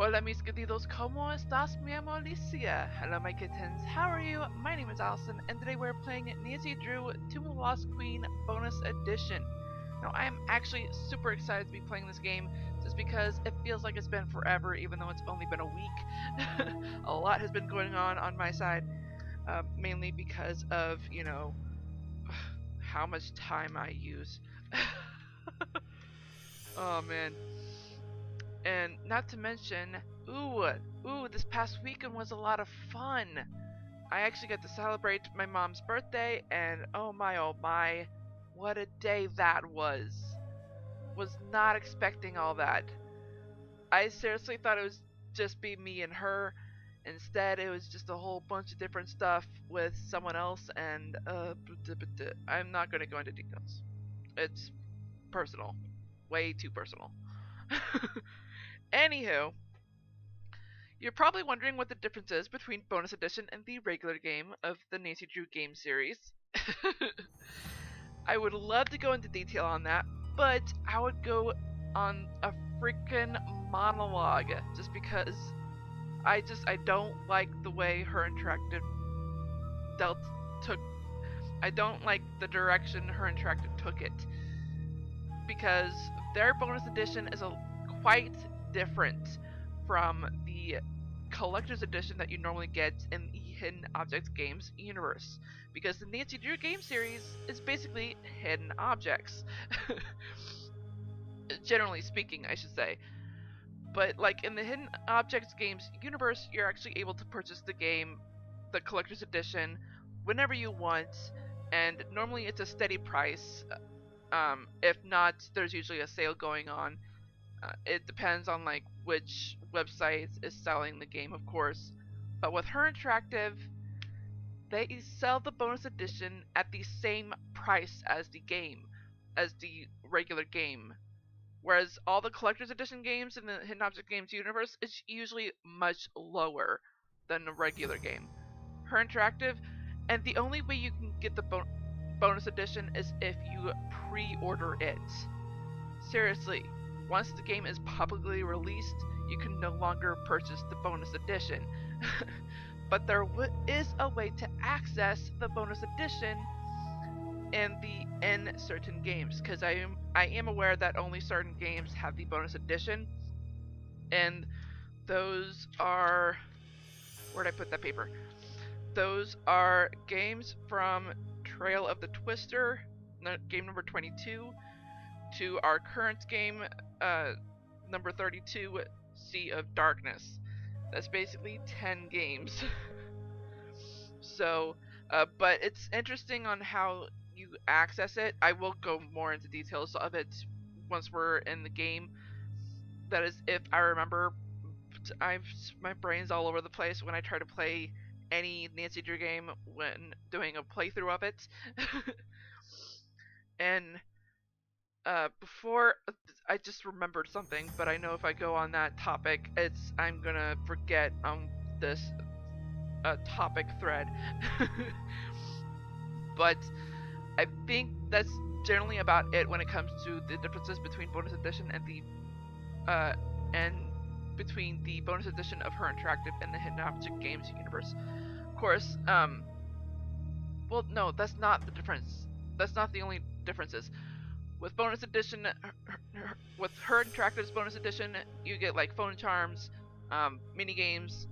Hola mis queridos, ¿cómo estás mi amor Alicia? Hello my kittens, how are you? My name is Allison, and today we're playing Nancy Drew Tomb of the Lost Queen Bonus Edition. Now I am actually super excited to be playing this game just because it feels like it's been forever even though it's only been a week. A lot has been going on my side, mainly because of, how much time I use. Oh man. And not to mention, this past weekend was a lot of fun. I actually got to celebrate my mom's birthday, and oh my, what a day that was. Was not expecting all that. I seriously thought it was just be me and her. Instead, it was just a whole bunch of different stuff with someone else, and I'm not going to go into details. It's personal. Way too personal. Anywho, you're probably wondering what the difference is between Bonus Edition and the regular game of the Nancy Drew game series. I would love to go into detail on that, but I would go on a freaking monologue just because I don't like the way Her Interactive dealt took I don't like the direction Her Interactive took it, because their bonus edition is quite different from the collector's edition that you normally get in the Hidden Objects games universe. Because the Nancy Drew game series is basically hidden objects. Generally speaking, I should say. But like in the Hidden Objects games universe, you're actually able to purchase the game, the collector's edition, whenever you want, and normally it's a steady price. If not, there's usually a sale going on. It depends on like which website is selling the game, of course. But with Her Interactive, they sell the bonus edition at the same price as the regular game. Whereas all the collector's edition games in the Hidden Object Games universe is usually much lower than the regular game. Her Interactive, and the only way you can get the bonus edition is if you pre-order it. Seriously, once the game is publicly released, you can no longer purchase the bonus edition. But there is a way to access the bonus edition in certain games, because I am aware that only certain games have the bonus edition, and those are, where'd I put that paper? Those are games from Trail of the Twister, game number 22, to our current game, number 32, Sea of Darkness. That's basically 10 games. So, but it's interesting on how you access it. I will go more into details of it once we're in the game. That is, if I remember. My brain's all over the place when I try to play any Nancy Drew game when doing a playthrough of it. And before, I just remembered something, but I know if I go on that topic, I'm gonna forget this topic thread. But I think that's generally about it when it comes to the differences between bonus edition and between the bonus edition of Her Interactive and the Hidden Object Games universe. Of course, well, no, that's not the difference. That's not the only differences. With bonus edition, with Her Interactive's bonus edition, you get like phone charms, mini games,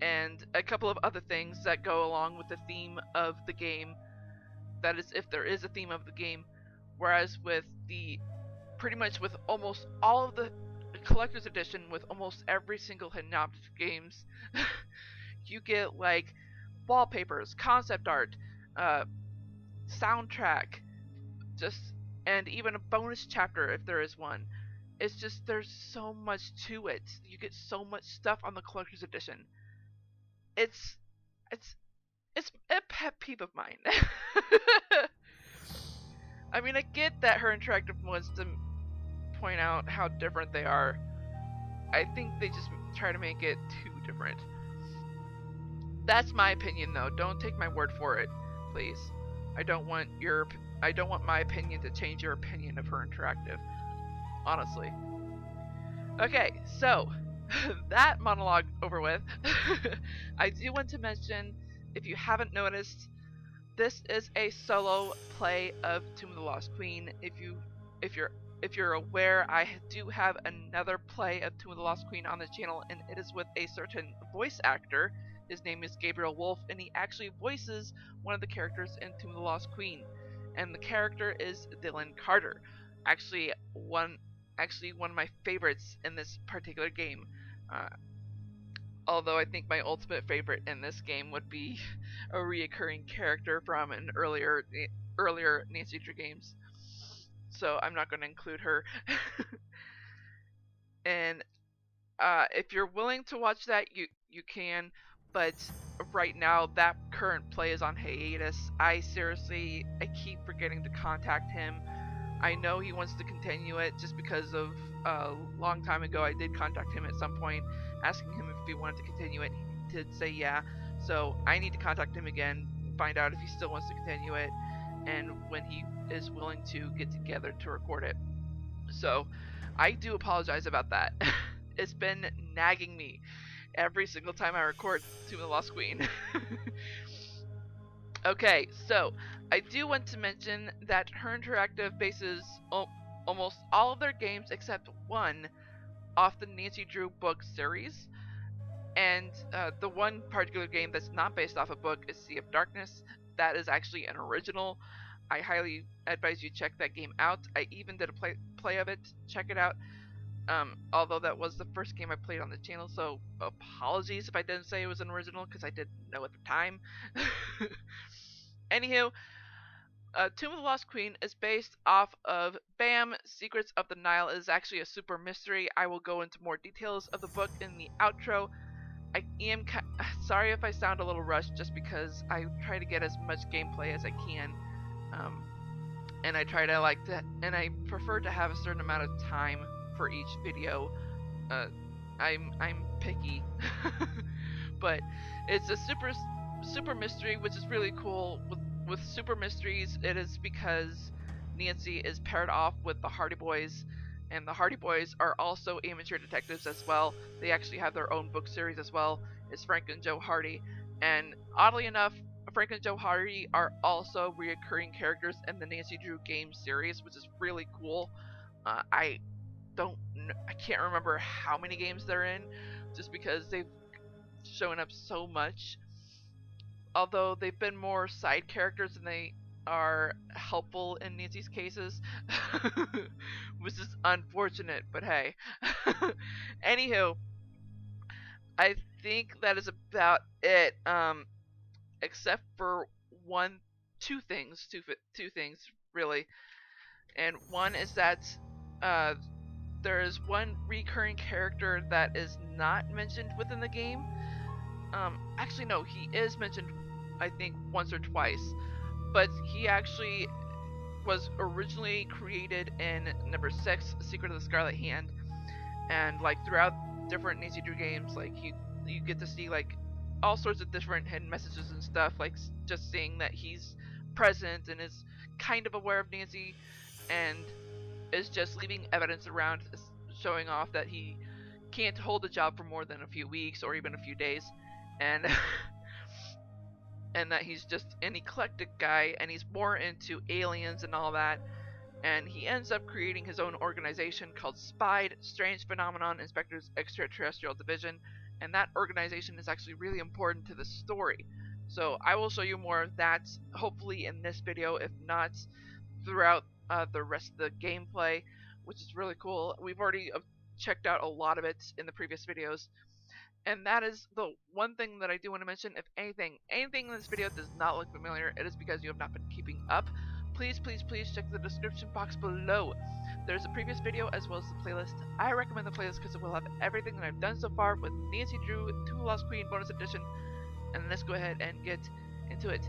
and a couple of other things that go along with the theme of the game. That is, if there is a theme of the game. Whereas with pretty much with almost all of the collector's edition, with almost every single Hidden Object games, you get like wallpapers, concept art, soundtrack, and even a bonus chapter if there is one. It's just, there's so much to it. You get so much stuff on the collector's edition. It's a pet peeve of mine. I mean, I get that Her Interactive wants to point out how different they are. I think they just try to make it too different. That's my opinion, though. Don't take my word for it, please. I don't want my opinion to change your opinion of Her Interactive. Honestly. Okay, so that monologue over with, I do want to mention, if you haven't noticed, this is a solo play of Tomb of the Lost Queen. If you're aware, I do have another play of Tomb of the Lost Queen on the channel, and it is with a certain voice actor. His name is Gabriel Wolf, and he actually voices one of the characters in Tomb of the Lost Queen. And the character is Dylan Carter. Actually, one of my favorites in this particular game. Uh, Although I think my ultimate favorite in this game would be a reoccurring character from an earlier Nancy Drew games. So I'm not going to include her. And if you're willing to watch that, you can. But right now, that current play is on hiatus. I keep forgetting to contact him. I know he wants to continue it just because of a long time ago I did contact him at some point asking him if he wanted to continue it. He did say yeah. So I need to contact him again, find out if he still wants to continue it, and when he is willing to get together to record it. So I do apologize about that. It's been nagging me every single time I record Tomb of the Lost Queen. Okay, so I do want to mention that Her Interactive bases almost all of their games except one off the Nancy Drew book series. And the one particular game that's not based off a book is Sea of Darkness. That is actually an original. I highly advise you check that game out. I even did a play of it. Check it out. Although that was the first game I played on the channel, so apologies if I didn't say it was an original because I didn't know at the time. Anywho, Tomb of the Lost Queen is based off of BAM! Secrets of the Nile. It is actually a super mystery. I will go into more details of the book in the outro. I am sorry if I sound a little rushed just because I try to get as much gameplay as I can. And I try to and I prefer to have a certain amount of time for each video. I'm picky. But it's a super mystery, which is really cool. With super mysteries, it is because Nancy is paired off with the Hardy Boys, and the Hardy Boys are also amateur detectives as well. They actually have their own book series as well. It's Frank and Joe Hardy, and oddly enough, Frank and Joe Hardy are also reoccurring characters in the Nancy Drew game series, which is really cool. I can't remember how many games they're in, just because they've shown up so much. Although they've been more side characters than they are helpful in Nancy's cases, which is unfortunate, but hey. Anywho, I think that is about it. Except for two things really, and one is that there is one recurring character that is not mentioned within the game. Actually, no, he is mentioned, I think, once or twice, but he actually was originally created in number 6, Secret of the Scarlet Hand, and throughout different Nancy Drew games, you get to see all sorts of different hidden messages and stuff, just seeing that he's present and is kind of aware of Nancy, and is just leaving evidence around, showing off that he can't hold a job for more than a few weeks or even a few days, and and that he's just an eclectic guy, and he's more into aliens and all that. And he ends up creating his own organization called SPIDE, Strange Phenomenon Inspectors Extraterrestrial Division, and that organization is actually really important to the story. So I will show you more of that, hopefully in this video, if not throughout the rest of the gameplay, which is really cool. We've already checked out a lot of it in the previous videos. And that is the one thing that I do want to mention. If anything in this video does not look familiar, it is because you have not been keeping up. Please check the description box below. There's a previous video as well as the playlist. I recommend the playlist because it will have everything that I've done so far with Nancy Drew, Tomb of the Lost Queen bonus edition. And let's go ahead and get into it.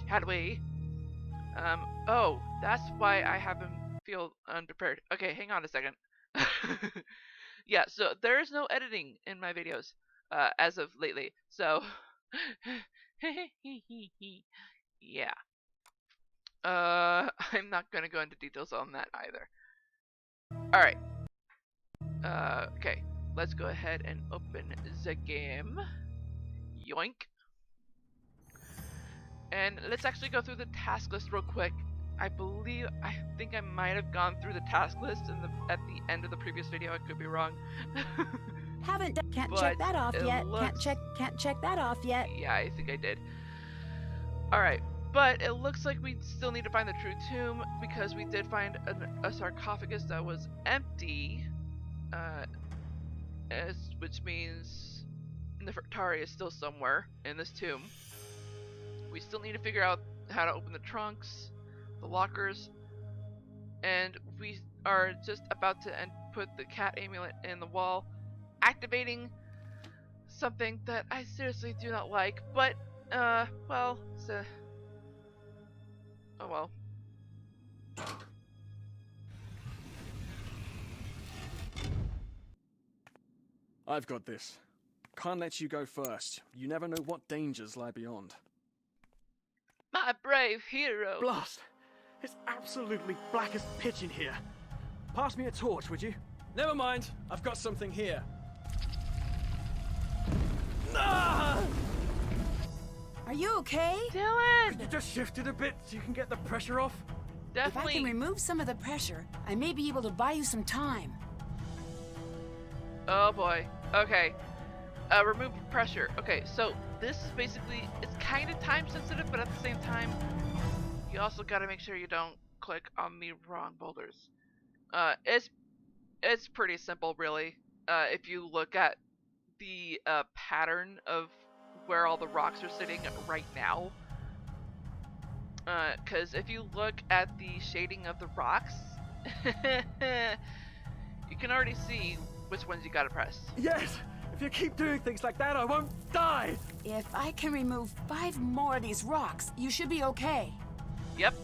Shall we? Oh, that's why I haven't feel unprepared. Okay, hang on a second. Yeah, so there is no editing in my videos as of lately. So, yeah. I'm not gonna go into details on that either. All right. Okay. let's go ahead and open the game. Yoink. And let's actually go through the task list real quick. I think I might have gone through the task list at the end of the previous video. I could be wrong. Can't But check that off it yet. looks- Can't check that off yet. Yeah, I think I did. Alright, but it looks like we still need to find the true tomb because we did find a sarcophagus that was empty. Which means Nefertari is still somewhere in this tomb. We still need to figure out how to open the trunks, the lockers, and we are just about to put the cat amulet in the wall, activating something that I seriously do not like, but, well, oh well. I've got this. Can't let you go first. You never know what dangers lie beyond. My brave hero! Blast! It's absolutely black as pitch in here. Pass me a torch, would you? Never mind. I've got something here. Ah! Are you okay? Dylan! You just shifted a bit so you can get the pressure off? If I Definitely. can remove some of the pressure, I may be able to buy you some time. Oh boy. Okay. Remove pressure. Okay, so this is basically, it's kind of time sensitive, but at the same time, you also gotta make sure you don't click on the wrong boulders. It's pretty simple, really. If you look at the pattern of where all the rocks are sitting right now. Because if you look at the shading of the rocks, you can already see which ones you gotta press. Yes! If you keep doing things like that, I won't die! If I can remove 5 more of these rocks, you should be okay. Yep.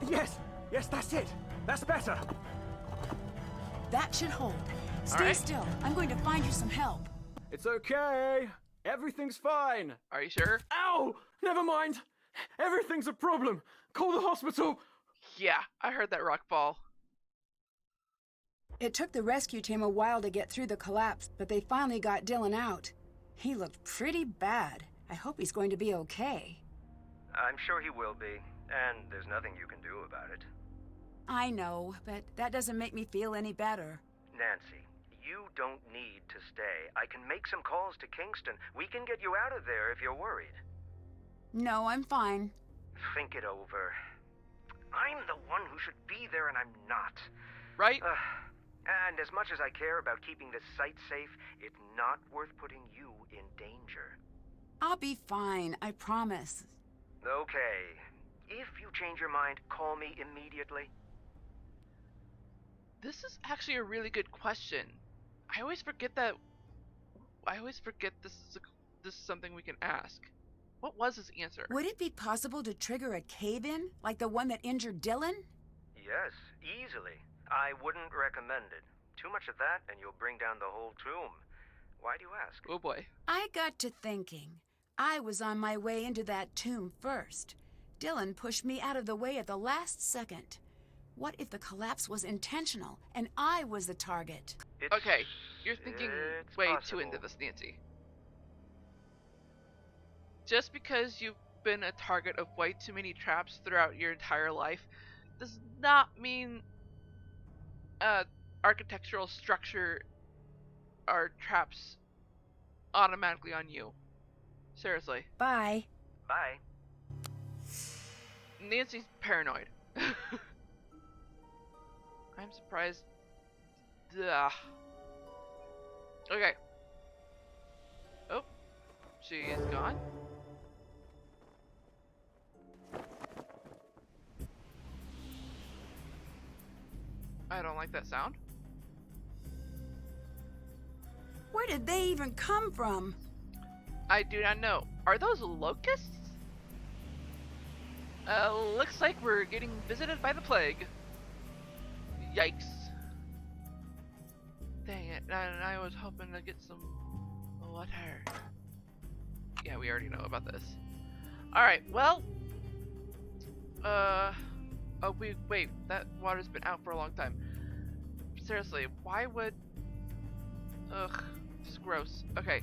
Yes! Yes, that's it! That's better! That should hold. Stay right. still. I'm going to find you some help. It's okay! Everything's fine! Are you sure? Ow! Never mind! Everything's a problem! Call the hospital! Yeah, I heard that rock fall. It took the rescue team a while to get through the collapse, but they finally got Dylan out. He looked pretty bad. I hope he's going to be okay. I'm sure he will be, and there's nothing you can do about it. I know, but that doesn't make me feel any better. Nancy, you don't need to stay. I can make some calls to Kingston. We can get you out of there if you're worried. No, I'm fine. Think it over. I'm the one who should be there, and I'm not. Right? And as much as I care about keeping this site safe, it's not worth putting you in danger. I'll be fine, I promise. Okay. If you change your mind, call me immediately. This is actually a really good question. I always forget this is something we can ask. What was his answer? Would it be possible to trigger a cave-in, like the one that injured Dylan? Yes, easily. I wouldn't recommend it. Too much of that, and you'll bring down the whole tomb. Why do you ask? Oh boy. I got to thinking. I was on my way into that tomb first. Dylan pushed me out of the way at the last second. What if the collapse was intentional, and I was the target? Okay, you're thinking it's way possible. too into this, Nancy. Just because you've been a target of way too many traps throughout your entire life does not mean architectural structure are traps automatically on you. Seriously. Bye. Bye. Nancy's paranoid. I'm surprised. Ugh. Okay. Oh, she is gone. I don't like that sound. Where did they even come from? I do not know. Are those locusts? Looks like we're getting visited by the plague. Yikes. Dang it, and I was hoping to get some water. Yeah, we already know about this. Alright, well... oh, wait, that water's been out for a long time. seriously, why would... Ugh, just gross. Okay,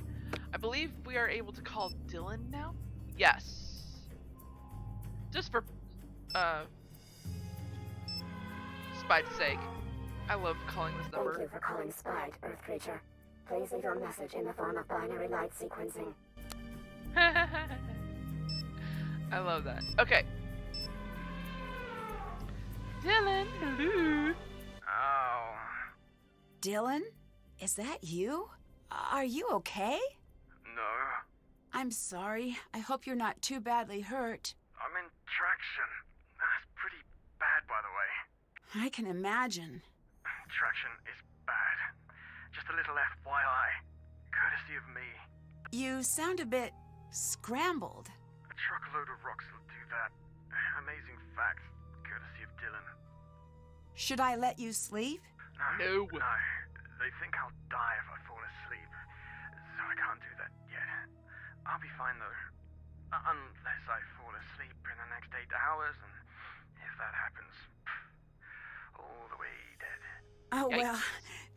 I believe we are able to call Dylan now? Yes. Just for, spite's sake. I love calling this Thank number. you for calling Spite, Earth creature. Please leave your message in the form of binary light sequencing. I love that. Okay. Dylan, hello. Oh. Dylan? Is that you? Are you okay? No. I'm sorry. I hope you're not too badly hurt. I'm in traction. That's pretty bad, by the way. I can imagine. Traction is bad. Just a little FYI. Courtesy of me. You sound a bit scrambled. A truckload of rocks will do that. Amazing fact. Courtesy of Dylan. Should I let you sleep? No. No. They think I'll die if I fall asleep. So I can't do that yet. I'll be fine though. Unless I fall asleep in the next 8 hours, and if that happens, all the way dead. Oh, Yikes. well,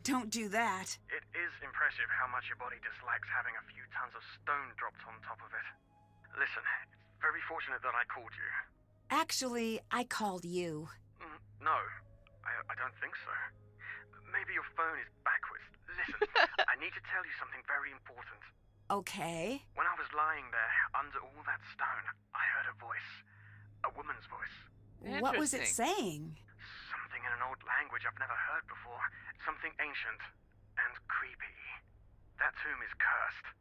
don't do that. It is impressive how much your body dislikes having a few tons of stone dropped on top of it. Listen, it's very fortunate that I called you. Actually, I called you. No, I don't think so. Maybe your phone is backwards. Listen, I need to tell you something very important. Okay. When I was lying there under all that stone, I heard a voice. A woman's voice. What was it Interesting. saying? Something in an old language I've never heard before. Something ancient and creepy. That tomb is cursed.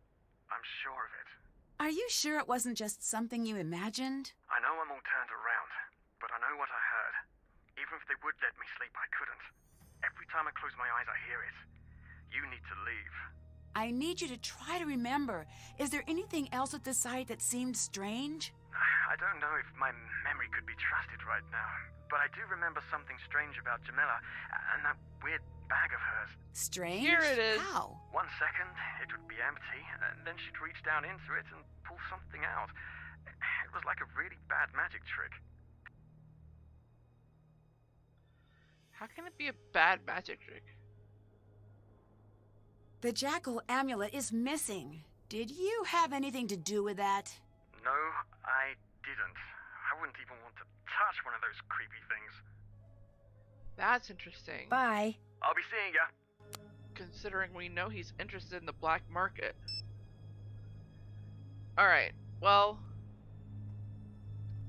I'm sure of it. Are you sure it wasn't just something you imagined? I know I'm all turned around, but I know what I heard. Even if they would let me sleep, I couldn't. Every time I close my eyes, I hear it. You need to leave. I need you to try to remember. Is there anything else at the site that seemed strange? I don't know if my memory could be trusted right now, but I do remember something strange about Jamila and that weird bag of hers. Strange? Here it is. How? 1 second, it would be empty, and then she'd reach down into it and pull something out. It was like a really bad magic trick. How can it be a bad magic trick? The Jackal amulet is missing. Did you have anything to do with that? No, I didn't. I wouldn't even want to touch one of those creepy things. That's interesting. Bye. I'll be seeing ya. Considering we know he's interested in the black market. Alright, well...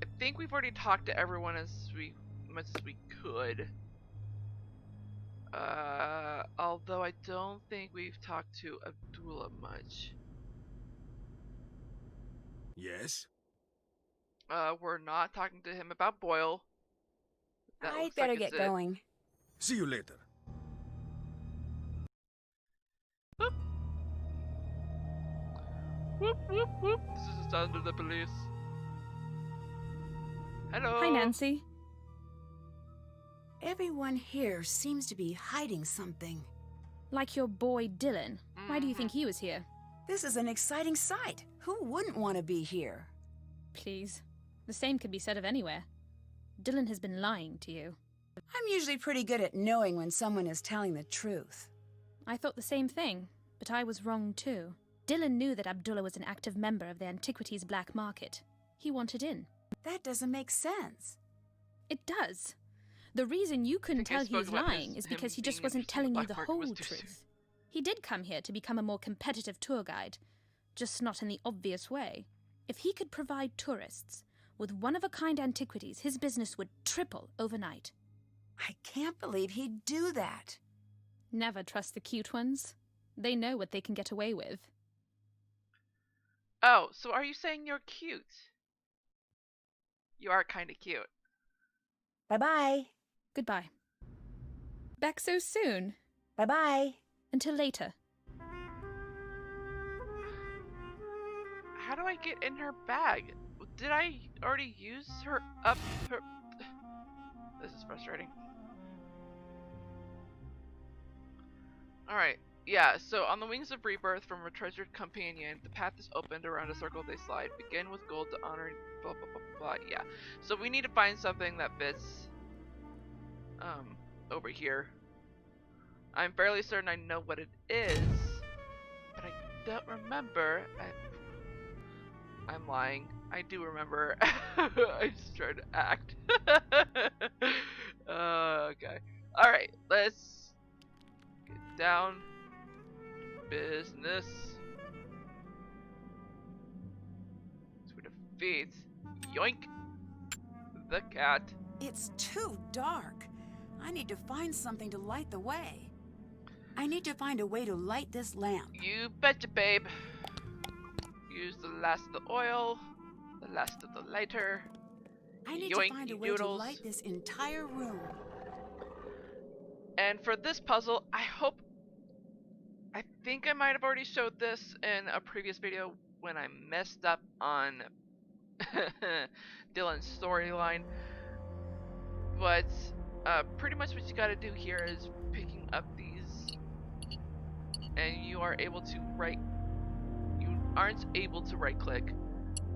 I think we've already talked to everyone as much as we could. Although I don't think we've talked to Abdullah much. Yes? We're not talking to him about Boyle. That I'd looks better like get it's it. going. See you later. Boop. Whoop, whoop, whoop. This is the sound of the police. Hello. Hi, Nancy. Everyone here seems to be hiding something. Like your boy Dylan. Why do you think he was here? This is an exciting sight. Who wouldn't want to be here? Please. The same could be said of anywhere. Dylan has been lying to you. I'm usually pretty good at knowing when someone is telling the truth. I thought the same thing, but I was wrong too. Dylan knew that Abdullah was an active member of the antiquities black market. He wanted in. That doesn't make sense. It does. The reason you couldn't think I tell he was spoke about lying is him because he being just wasn't interested in telling you the the black market was whole too soon. truth. He did come here to become a more competitive tour guide, just not in the obvious way. If he could provide tourists with one-of-a-kind antiquities, his business would triple overnight. I can't believe he'd do that. Never trust the cute ones. They know what they can get away with. Oh, so are you saying you're cute? You are kind of cute. Bye-bye. Goodbye. Back so soon? Bye-bye. Until later. How do I get in her bag? Did I already use her up her... This is frustrating. Alright, yeah, so on the wings of rebirth from a treasured companion, the path is opened around a circle they slide. Begin with gold to honor blah blah blah blah, yeah. So we need to find something that fits over here. I'm fairly certain I know what it is, but I don't remember. I'm lying. I do remember. I just tried to act. Okay. Alright, let's get down to business. To defeat Yoink the cat. It's too dark. I need to find something to light the way. I need to find a way to light this lamp. You betcha, babe. Use the last of the oil, the last of the lighter. I need Yoink, to find a you way to noodles. light this entire room. And for this puzzle, I think I might have already showed this in a previous video when I messed up on Dylan's storyline. But pretty much what you gotta do here is picking up these, and you are able to you aren't able to right click,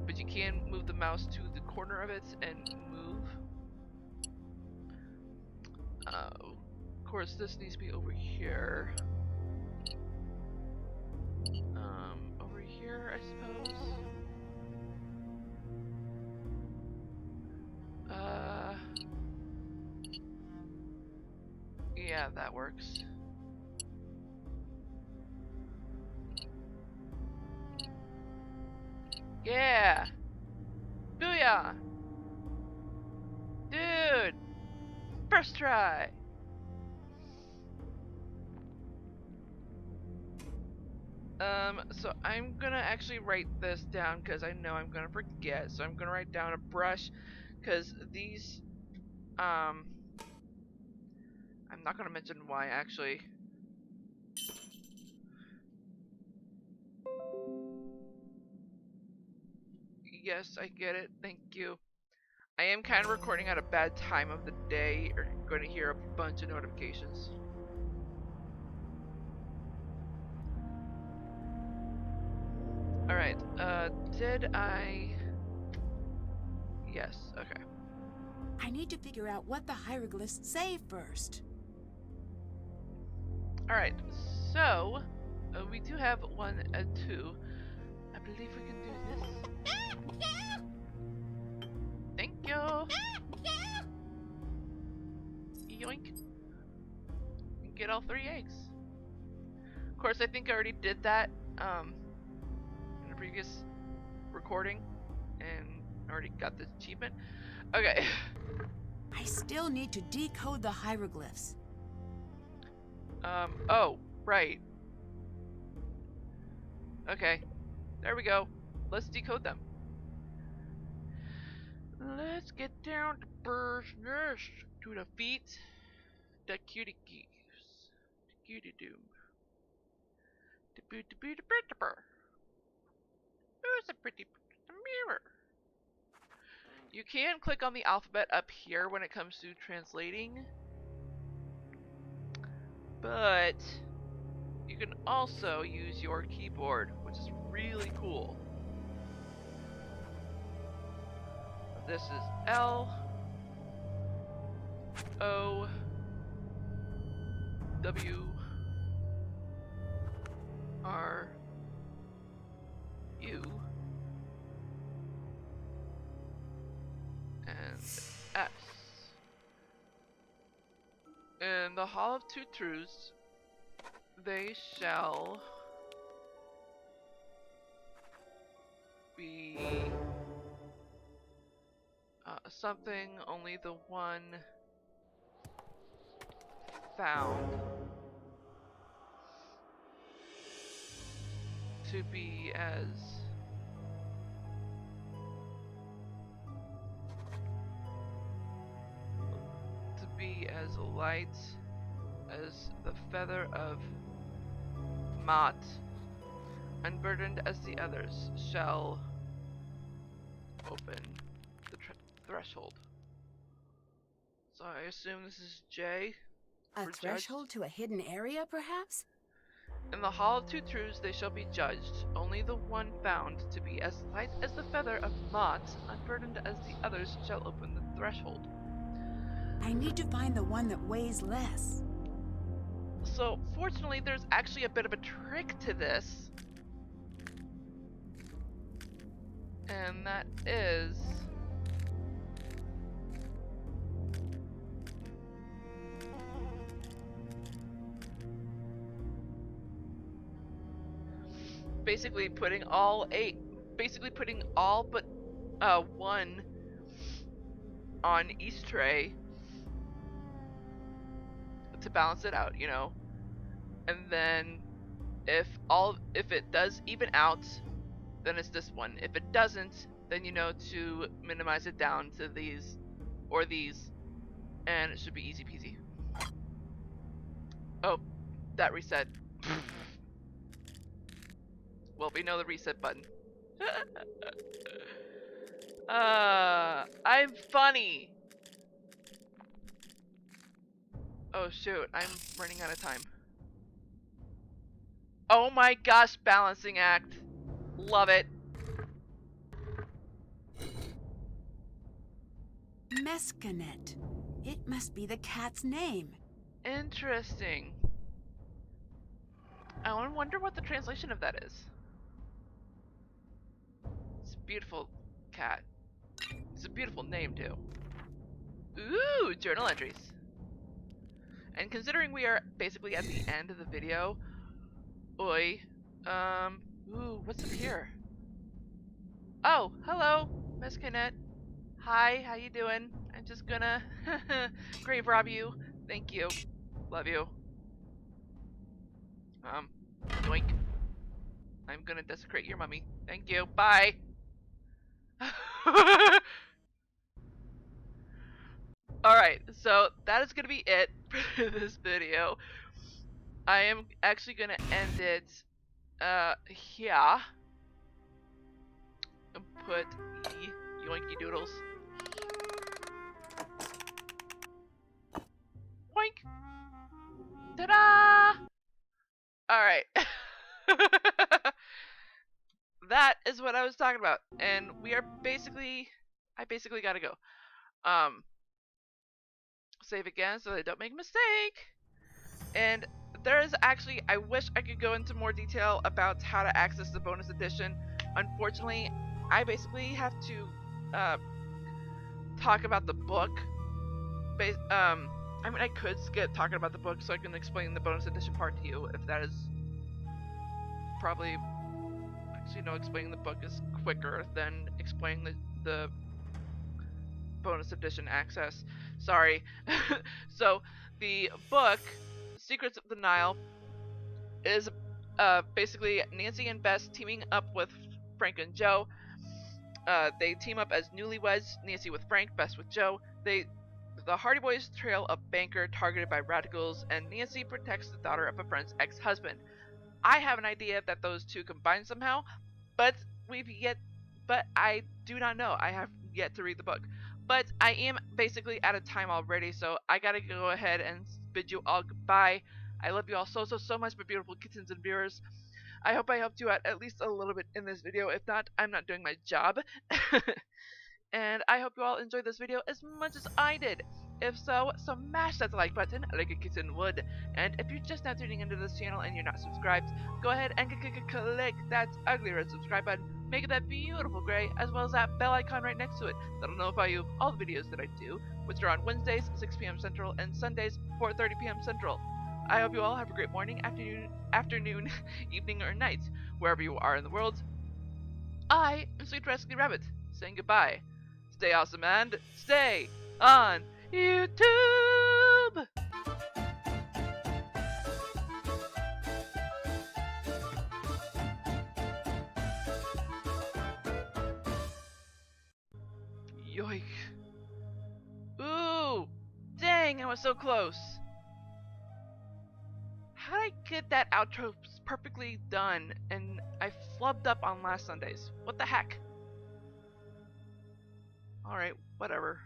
but you can move the mouse to the corner of it and move. Of course, this needs to be over here. Over here, I suppose. Yeah, that works. Yeah! Booyah! Dude! First try! So I'm gonna actually write this down because I know I'm gonna forget. So I'm gonna write down a brush because these, I'm not gonna mention why actually. Yes, I get it. Thank you. I am kind of recording at a bad time of the day. You're going to hear a bunch of notifications. Alright, did I... Yes, okay. I need to figure out what the hieroglyphs say first. Alright, so, we do have 1 and 2. I believe we can do this. Thank you! Yoink! And get all 3 eggs. Of course, I think I already did that, in a previous recording, and already got this achievement. Okay. I still need to decode the hieroglyphs. Oh, right. Okay, there we go. Let's decode them. Let's get down to business to defeat the cutie geese. Cutie doom. Who's a pretty mirror? You can click on the alphabet up here when it comes to translating, but you can also use your keyboard, which is really cool. This is L O W R U and S. In the Hall of Two Truths, they shall be something only the one found to be as light as the feather of Mott, unburdened as the others, shall open the threshold. So I assume this is J. A for threshold to a hidden area, perhaps? In the Hall of Two Truths they shall be judged. Only the one found to be as light as the feather of Mott, unburdened as the others, shall open the threshold. I need to find the one that weighs less. So fortunately, there's actually a bit of a trick to this. And that is... basically putting all but one on each tray to balance it out, you know. And then if it does even out, then it's this one. If it doesn't, then you know to minimize it down to these or these, and it should be easy peasy. Oh, that reset. Well, we know the reset button. I'm funny. Oh shoot, I'm running out of time. Oh my gosh, balancing act. Love it. Mescanet. It must be the cat's name. Interesting. I wonder what the translation of that is. It's a beautiful cat. It's a beautiful name too. Ooh, journal entries. And considering we are basically at the end of the video, ooh, what's up here? Oh, hello, Miss Canet. Hi, how you doing? I'm just gonna grave rob you. Thank you. Love you. Yoink. I'm gonna desecrate your mummy. Thank you. Bye. Alright, so that is gonna be it for this video. I am actually gonna end it here. And put yoinky doodles. Boink! Ta-da! Alright. That is what I was talking about. And we are basically... I basically gotta go. Save again so that I don't make a mistake. And there is actually... I wish I could go into more detail about how to access the bonus edition. Unfortunately, I basically have to talk about the book. I mean, I could skip talking about the book so I can explain the bonus edition part to you, if that is probably... Actually, no, explaining the book is quicker than explaining the bonus edition access. Sorry. So, the book, Secrets of the Nile, is basically Nancy and Bess teaming up with Frank and Joe. They team up as newlyweds, Nancy with Frank, Bess with Joe. The Hardy Boys trail a banker targeted by radicals, and Nancy protects the daughter of a friend's ex-husband. I have an idea that those two combine somehow, but I do not know. I have yet to read the book. But I am basically out of time already, so I gotta go ahead and bid you all goodbye. I love you all so much, my beautiful kittens and viewers. I hope I helped you out at least a little bit in this video. If not, I'm not doing my job. And I hope you all enjoyed this video as much as I did. If so, smash that like button like a kitten would. And if you're just now tuning into this channel and you're not subscribed, go ahead and click that ugly red subscribe button. Make it that beautiful gray, as well as that bell icon right next to it. That'll notify you of all the videos that I do, which are on Wednesdays, 6 p.m. Central, and Sundays, 4:30 p.m. Central. I hope you all have a great morning, afternoon, evening, or night, wherever you are in the world. I am Sweet Rascally Rabbit, saying goodbye. Stay awesome and stay on YouTube! Yoink. Ooh! Dang, I was so close. How did I get that outro perfectly done and I flubbed up on last Sundays? What the heck? Alright, whatever.